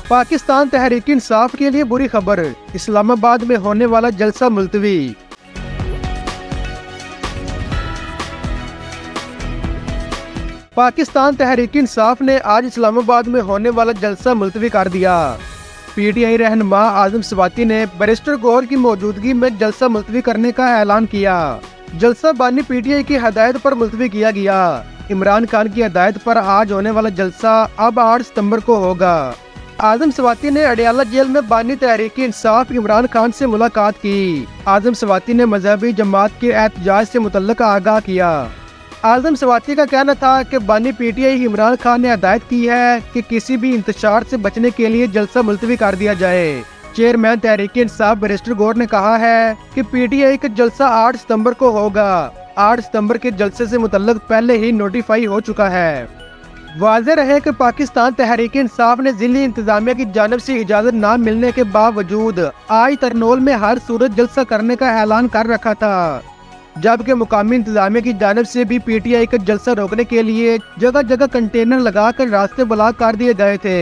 پاکستان تحریک انصاف کے لیے بری خبر، اسلام آباد میں ہونے والا جلسہ ملتوی۔ پاکستان تحریک انصاف نے آج اسلام آباد میں ہونے والا جلسہ ملتوی کر دیا۔ پی ٹی آئی رہنما اعظم سواتی نے بیرسٹر گوہر کی موجودگی میں جلسہ ملتوی کرنے کا اعلان کیا۔ جلسہ بانی پی ٹی آئی کی ہدایت پر ملتوی کیا گیا۔ عمران خان کی ہدایت پر آج ہونے والا جلسہ اب 8 ستمبر کو ہوگا۔ اعظم سواتی نے اڈیالہ جیل میں بانی تحریک انصاف عمران خان سے ملاقات کی۔ اعظم سواتی نے مذہبی جماعت کے احتجاج سے متعلق آگاہ کیا۔ اعظم سواتی کا کہنا تھا کہ بانی P T I Imran Khan نے ہدایت کی ہے کہ کسی بھی انتشار سے بچنے کے لیے جلسہ ملتوی کر دیا جائے۔ چیئرمین تحریک انصاف بیرسٹر گوہر نے کہا ہے کہ پی ٹی آئی کا جلسہ 8 ستمبر کو ہوگا۔ 8 ستمبر کے جلسے سے متعلق پہلے ہی نوٹیفائی ہو چکا ہے۔ واضح رہے کہ پاکستان تحریک انصاف نے ضلعی انتظامیہ کی جانب سے اجازت نہ ملنے کے باوجود آج ترنول میں ہر صورت جلسہ کرنے کا اعلان کر رکھا تھا، جبکہ مقامی انتظامیہ کی جانب سے بھی پی ٹی آئی کا جلسہ روکنے کے لیے جگہ جگہ کنٹینر لگا کر راستے بلاک کر دیے گئے تھے۔